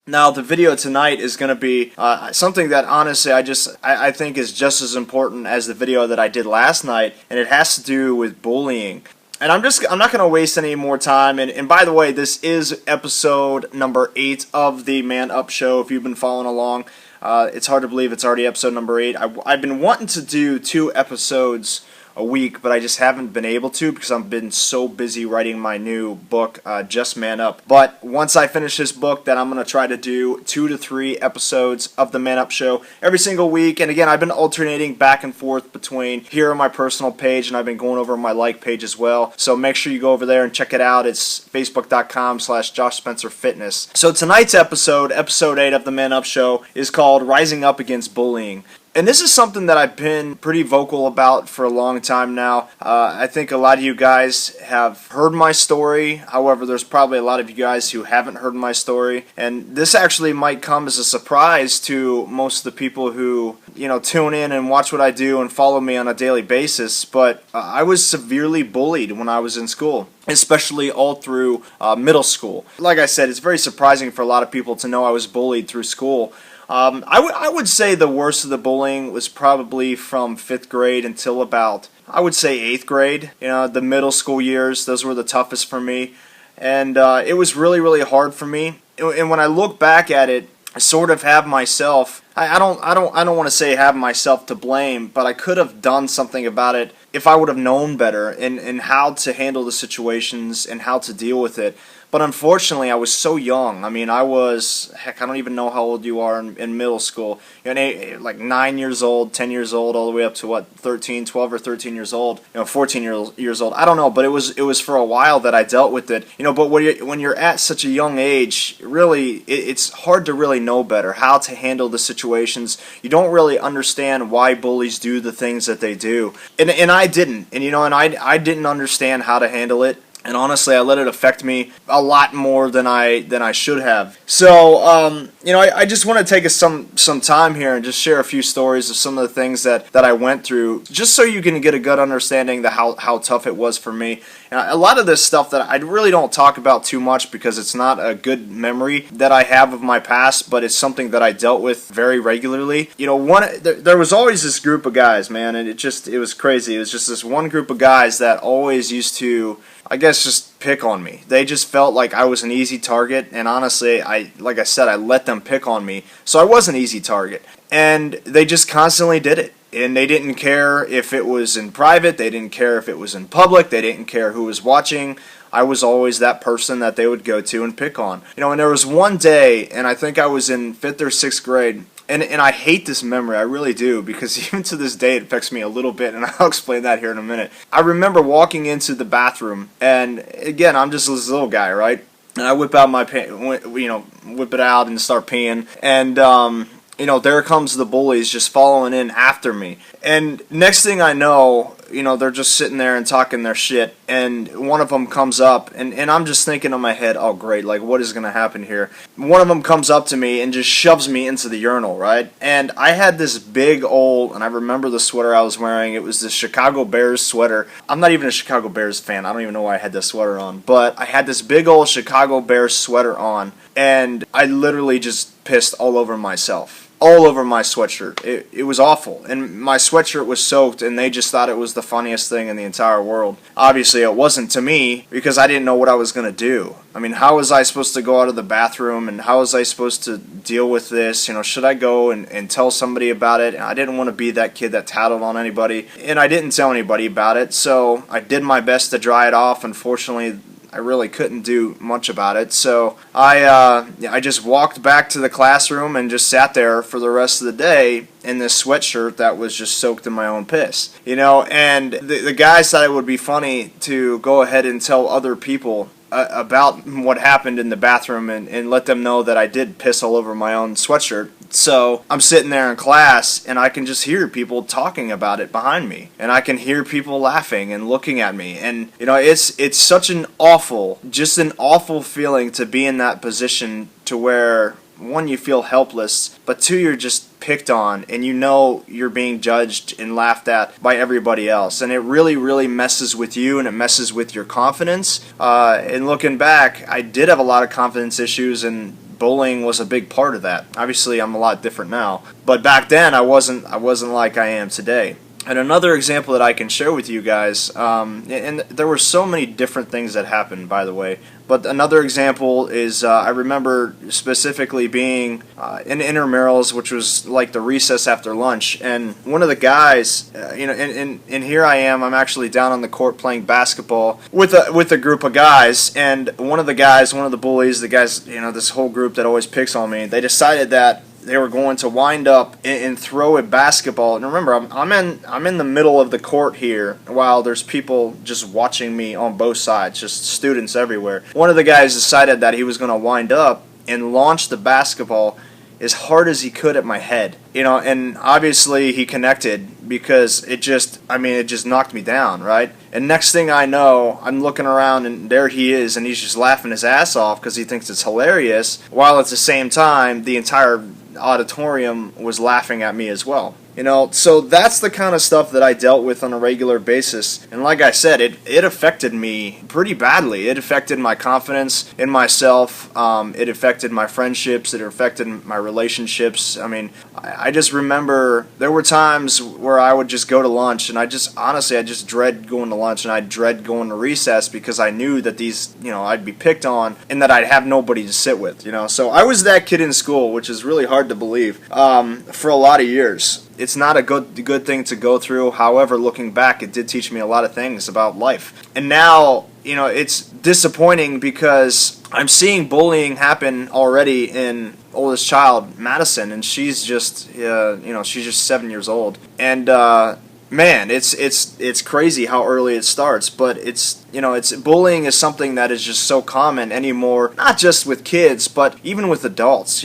Now, the video tonight is going to be something that honestly I think is just as important as the video that I did last night, and it has to do with bullying. And I'm not going to waste any more time. And by the way, this is episode number 8 of the Man Up Show. If you've been following along, it's hard to believe it's already episode number 8. I've been wanting to do 2 episodes a week, but I just haven't been able to because I've been so busy writing my new book, Just Man Up. But once I finish this book, then I'm going to try to do 2 to 3 episodes of the Man Up Show every single week. And again, I've been alternating back and forth between here on my personal page, and I've been going over my like page as well. So make sure you go over there and check it out. It's facebook.com/Josh Spencer Fitness. So tonight's episode 8 of the Man Up Show, is called Rising Up Against Bullying. And this is something that I've been pretty vocal about for a long time now. I think a lot of you guys have heard my story. However, there's probably a lot of you guys who haven't heard my story. And this actually might come as a surprise to most of the people who, tune in and watch what I do and follow me on a daily basis. But I was severely bullied when I was in school, especially all through middle school. Like I said, it's very surprising for a lot of people to know I was bullied through school. I would say the worst of the bullying was probably from 5th grade until about, I would say, 8th grade. The middle school years, those were the toughest for me. And it was really, really hard for me. And when I look back at it, I sort of have myself, I don't want to say have myself to blame, but I could have done something about it if I would have known better and how to handle the situations and how to deal with it. But unfortunately, I was so young. I mean, I don't even know how old you are in middle school. Like 9 years old, 10 years old, all the way up to 12 or 13 years old, 14 years old. I don't know, but it was for a while that I dealt with it. But when you're at such a young age, really, it's hard to really know better how to handle the situations. You don't really understand why bullies do the things that they do. And I didn't. And I didn't understand how to handle it. And honestly, I let it affect me a lot more than I should have. So, I just want to take some time here and just share a few stories of some of the things that I went through, just so you can get a good understanding of how tough it was for me. And a lot of this stuff that I really don't talk about too much because it's not a good memory that I have of my past, but it's something that I dealt with very regularly. There was always this group of guys, man, and it was crazy. It was just this one group of guys that always used to, I guess, just pick on me. They just felt like I was an easy target, and honestly, like I said, I let them pick on me, so I was an easy target. And they just constantly did it. And they didn't care if it was in private, they didn't care if it was in public, they didn't care who was watching. I was always that person that they would go to and pick on. And there was one day, and I think I was in 5th or 6th grade, and I hate this memory, I really do, because even to this day it affects me a little bit, and I'll explain that here in a minute. I remember walking into the bathroom, and again, I'm just this little guy, right? And I whip out my whip it out and start peeing, and there comes the bullies just following in after me. And next thing I know, they're just sitting there and talking their shit. And one of them comes up, and I'm just thinking in my head, oh great, like what is going to happen here? One of them comes up to me and just shoves me into the urinal, right? And I had this big old, and I remember the sweater I was wearing, it was the Chicago Bears sweater. I'm not even a Chicago Bears fan, I don't even know why I had this sweater on. But I had this big old Chicago Bears sweater on, and I literally just pissed all over myself. All over my sweatshirt. It was awful. And my sweatshirt was soaked, and they just thought it was the funniest thing in the entire world. Obviously, it wasn't to me, because I didn't know what I was going to do. I mean, how was I supposed to go out of the bathroom, and how was I supposed to deal with this? Should I go and tell somebody about it? And I didn't want to be that kid that tattled on anybody, and I didn't tell anybody about it, so I did my best to dry it off. Unfortunately, I really couldn't do much about it, so I just walked back to the classroom and just sat there for the rest of the day in this sweatshirt that was just soaked in my own piss. And the guys thought it would be funny to go ahead and tell other people about what happened in the bathroom and let them know that I did piss all over my own sweatshirt. So I'm sitting there in class, and I can just hear people talking about it behind me, and I can hear people laughing and looking at me, and it's such an awful feeling to be in that position to where, one, you feel helpless, but two, you're just picked on, and you're being judged and laughed at by everybody else, and it really, really messes with you, and it messes with your confidence. And looking back, I did have a lot of confidence issues, and bullying was a big part of that. Obviously, I'm a lot different now, but back then I wasn't like I am today. And another example that I can share with you guys, and there were so many different things that happened, by the way, but another example is I remember specifically being in intramurals, which was like the recess after lunch, and one of the guys, and here I am, I'm actually down on the court playing basketball with a group of guys, and one of the bullies, the guys, this whole group that always picks on me, they decided that they were going to wind up and throw a basketball. And remember, I'm in the middle of the court here while there's people just watching me on both sides, just students everywhere. One of the guys decided that he was going to wind up and launch the basketball as hard as he could at my head. And obviously he connected because it just knocked me down, right? And next thing I know, I'm looking around and there he is, and he's just laughing his ass off because he thinks it's hilarious, while at the same time the entire auditorium was laughing at me as well. So that's the kind of stuff that I dealt with on a regular basis. And like I said, it affected me pretty badly. It affected my confidence in myself. It affected my friendships. It affected my relationships. I just remember there were times where I would just go to lunch, and I just dread going to lunch, and I dread going to recess because I knew that I'd be picked on and that I'd have nobody to sit with. So I was that kid in school, which is really hard to believe, for a lot of years. It's not a good thing to go through. However, looking back, it did teach me a lot of things about life. And now, it's disappointing because I'm seeing bullying happen already in oldest child, Madison, and she's just, she's just 7 years old. And man, it's crazy how early it starts. But it's bullying is something that is just so common anymore, not just with kids, but even with adults.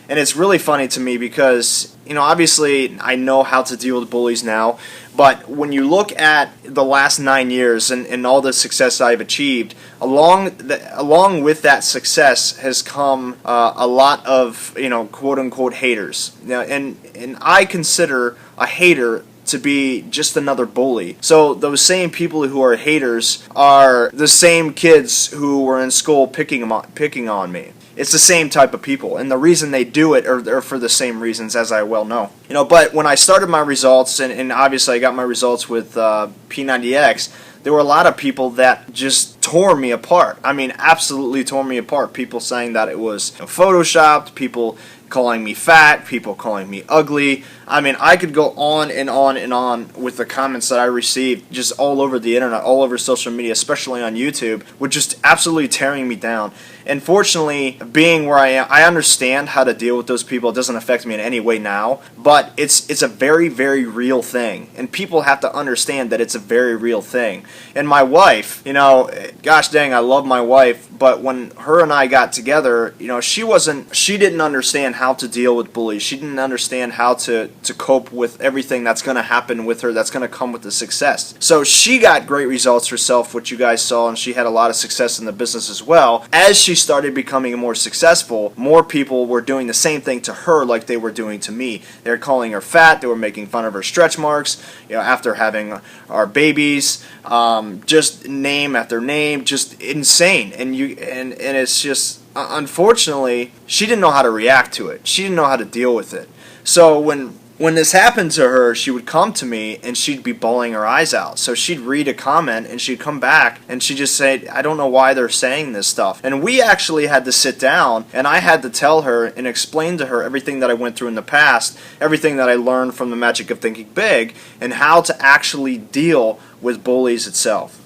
And it's really funny to me because, obviously I know how to deal with bullies now, but when you look at the last 9 years and all the success I've achieved, along with that success has come a lot of, quote-unquote haters. Now, and I consider a hater to be just another bully. So those same people who are haters are the same kids who were in school picking on me. It's the same type of people, and the reason they do it are for the same reasons, as I well know. But when I started my results, and obviously I got my results with P90X, there were a lot of people that just tore me apart. Absolutely tore me apart. People saying that it was photoshopped, people calling me fat, people calling me ugly. I could go on and on and on with the comments that I received just all over the internet, all over social media, especially on YouTube, which just absolutely tearing me down. And fortunately, being where I am, I understand how to deal with those people. It doesn't affect me in any way now, but it's a very, very real thing, and people have to understand that it's a very real thing. And my wife, gosh dang, I love my wife, but when her and I got together, she didn't understand how to deal with bullies. She didn't understand how to cope with everything that's going to happen with her, that's going to come with the success. So she got great results herself, which you guys saw, and she had a lot of success in the business as well. As she started becoming more successful, more people were doing the same thing to her like they were doing to me. They were calling her fat, they were making fun of her stretch marks, after having our babies, just name after name, just insane. And it's just, unfortunately, she didn't know how to react to it. She didn't know how to deal with it. So when this happened to her, she would come to me and she'd be bawling her eyes out. So she'd read a comment and she'd come back and she'd just say, I don't know why they're saying this stuff. And we actually had to sit down and I had to tell her and explain to her everything that I went through in the past, everything that I learned from the Magic of Thinking Big, and how to actually deal with bullying itself.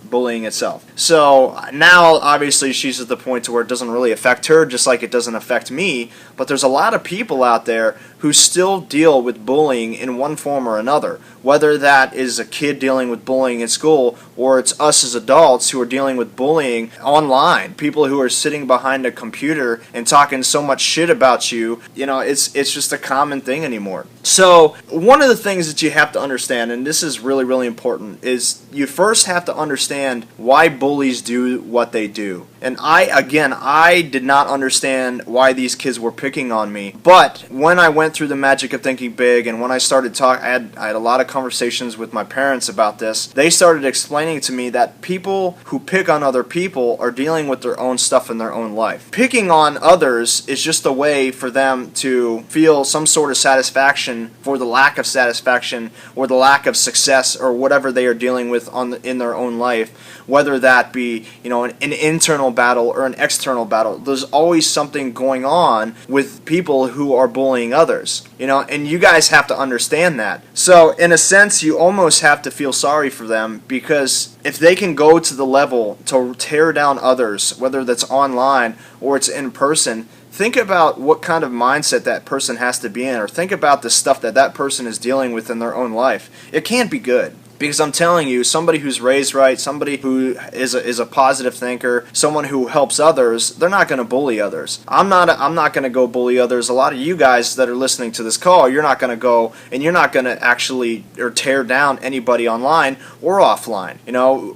So now obviously she's at the point to where it doesn't really affect her, just like it doesn't affect me, but there's a lot of people out there who still deal with bullying in one form or another, whether that is a kid dealing with bullying at school or it's us as adults who are dealing with bullying online, people who are sitting behind a computer and talking so much shit about you. It's just a common thing anymore. So one of the things that you have to understand, and this is really, really important, is you first have to understand why bullies do what they do. And I did not understand why these kids were picking on me. But when I went through the magic of thinking big, and when I started talking, I had a lot of conversations with my parents about this. They started explaining to me that people who pick on other people are dealing with their own stuff in their own life. Picking on others is just a way for them to feel some sort of satisfaction for the lack of satisfaction or the lack of success or whatever they are dealing with in their own life, whether that be, an internal battle or an external battle. There's always something going on with people who are bullying others, and you guys have to understand that. So in a sense, you almost have to feel sorry for them, because if they can go to the level to tear down others, whether that's online or it's in person, think about what kind of mindset that person has to be in, or think about the stuff that person is dealing with in their own life. It can't be good. Because I'm telling you, somebody who's raised right, somebody who is a positive thinker, someone who helps others, they're not going to bully others. I'm not going to go bully others. A lot of you guys that are listening to this call, you're not going to go and you're not going to actually or tear down anybody online or offline.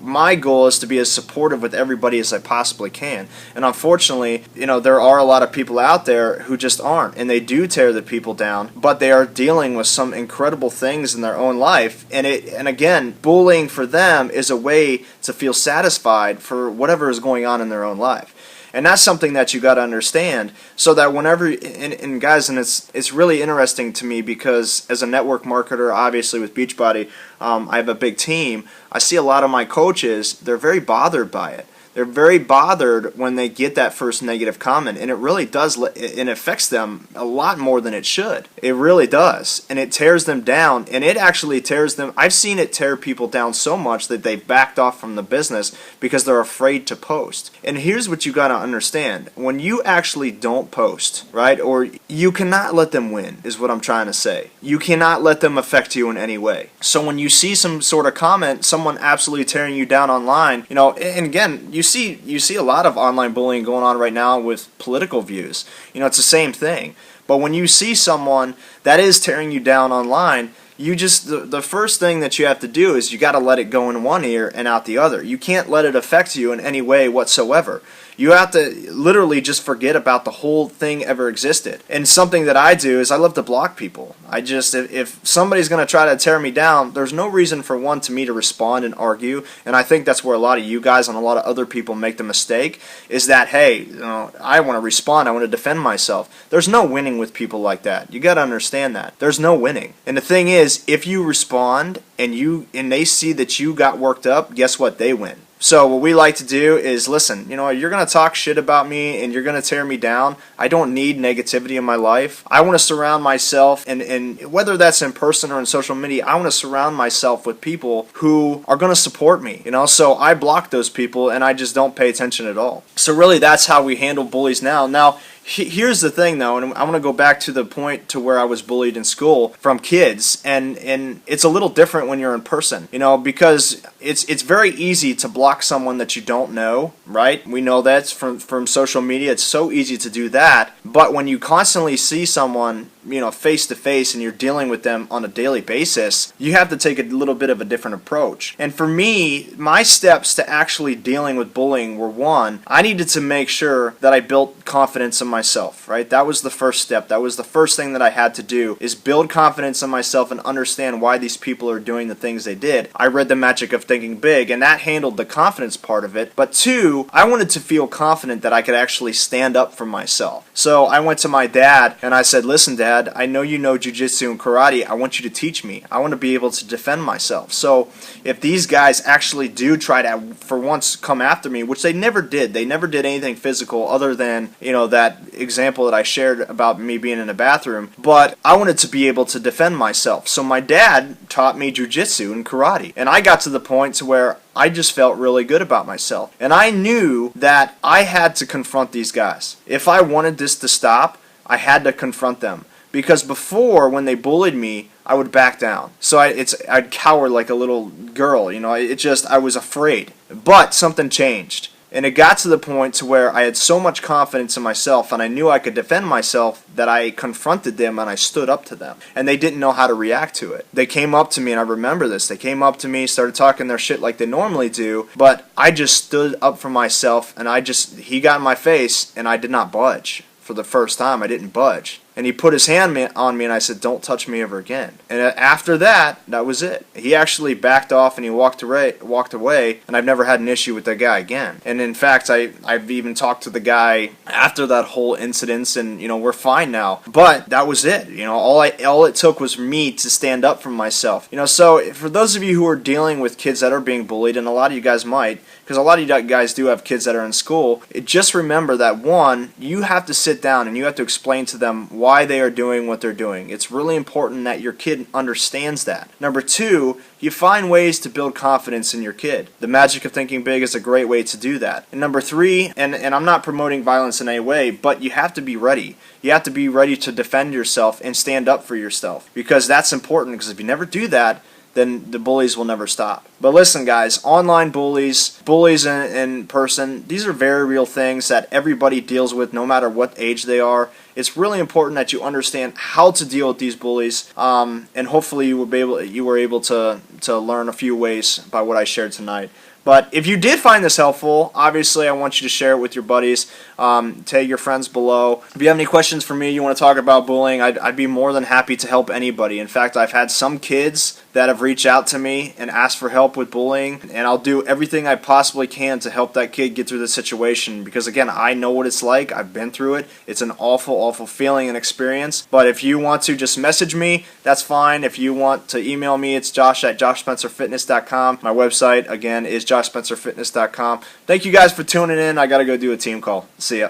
My goal is to be as supportive with everybody as I possibly can. And unfortunately, there are a lot of people out there who just aren't, and they do tear the people down, but they are dealing with some incredible things in their own life. And again, bullying for them is a way to feel satisfied for whatever is going on in their own life. And that's something that you got to understand, so that whenever, and guys, and it's really interesting to me, because as a network marketer, obviously with Beachbody, I have a big team. I see a lot of my coaches, they're very bothered by it. They're very bothered when they get that first negative comment, and it really does, it affects them a lot more than it should. It really does, and it tears them down, and it actually tears them. I've seen it tear people down so much that they've backed off from the business because they're afraid to post. And here's what you got to understand. When you actually don't post, right, or you cannot let them win, is what I'm trying to say. You cannot let them affect you in any way. So when you see some sort of comment, someone absolutely tearing you down online, and again, you see a lot of online bullying going on right now with political views. It's the same thing. But when you see someone that is tearing you down online, the first thing that you have to do is you got to let it go in one ear and out the other. You can't let it affect you in any way whatsoever. You have to literally just forget about the whole thing ever existed. And something that I do is I love to block people. If somebody's going to try to tear me down, there's no reason for me to respond and argue. And I think that's where a lot of you guys and a lot of other people make the mistake, is that, hey, I want to respond, I want to defend myself. There's no winning with people like that. You got to understand that. There's no winning. And the thing is, if you respond and they see that you got worked up, guess what? They win. So what we like to do is, listen, you're going to talk shit about me and you're going to tear me down. I don't need negativity in my life. I want to surround myself, and whether that's in person or in social media, I want to surround myself with people who are going to support me. So I block those people and I just don't pay attention at all. So really, that's how we handle bullies now. Now, here's the thing, though, and I want to go back to the point to where I was bullied in school from kids, and it's a little different when you're in person, because it's very easy to block someone that you don't know, right? We know that from social media. It's so easy to do that, but when you constantly see someone, face to face, and you're dealing with them on a daily basis, you have to take a little bit of a different approach. And for me, my steps to actually dealing with bullying were, one, I needed to make sure that I built confidence in myself, right? That was the first step. That was the first thing that I had to do, is build confidence in myself and understand why these people are doing the things they did. I read The Magic of Thinking Big, and that handled the confidence part of it. But two, I wanted to feel confident that I could actually stand up for myself. So I went to my dad and I said, listen, Dad, I know you know jiu-jitsu and karate. I want you to teach me. I want to be able to defend myself. So if these guys actually do try to, for once, come after me, which they never did. They never did anything physical other than, that example that I shared about me being in a bathroom. But I wanted to be able to defend myself. So my dad taught me jiu-jitsu and karate. And I got to the point to where I just felt really good about myself. And I knew that I had to confront these guys. If I wanted this to stop, I had to confront them. Because before, when they bullied me, I would back down. So I'd cower like a little girl, I was afraid. But something changed. And it got to the point to where I had so much confidence in myself and I knew I could defend myself that I confronted them and I stood up to them. And they didn't know how to react to it. They came up to me, and I remember this. They came up to me, started talking their shit like they normally do, but I just stood up for myself, and he got in my face and I did not budge. For the first time, I didn't budge. And he put his hand on me, and I said, "Don't touch me ever again." And after that, that was it. He actually backed off and he walked away, and I've never had an issue with that guy again. And in fact, I've even talked to the guy after that whole incident, and we're fine now. But that was it. All it took was me to stand up for myself. So for those of you who are dealing with kids that are being bullied, and a lot of you guys might, because a lot of you guys do have kids that are in school, just remember that, one, you have to sit down and you have to explain to them why they are doing what they're doing. It's really important that your kid understands that. Number two, you find ways to build confidence in your kid. The Magic of Thinking Big is a great way to do that. And number three, and I'm not promoting violence in any way, but you have to be ready. You have to be ready to defend yourself and stand up for yourself, because that's important, because if you never do that, then the bullies will never stop. But listen, guys, online bullies in person, these are very real things that everybody deals with no matter what age they are. It's really important that you understand how to deal with these bullies, and hopefully you were able to learn a few ways by what I shared tonight. But if you did find this helpful, obviously I want you to share it with your buddies. Tag your friends below. If you have any questions for me, you want to talk about bullying, I'd be more than happy to help anybody. In fact, I've had some kids that have reached out to me and asked for help with bullying, and I'll do everything I possibly can to help that kid get through the situation, because again, I know what it's like. I've been through it. It's an awful, awful feeling and experience. But if you want to just message me, that's fine. If you want to email me, it's josh@joshspencerfitness.com. My website, again, is joshspencerfitness.com. Thank you guys for tuning in. I got to go do a team call. See ya.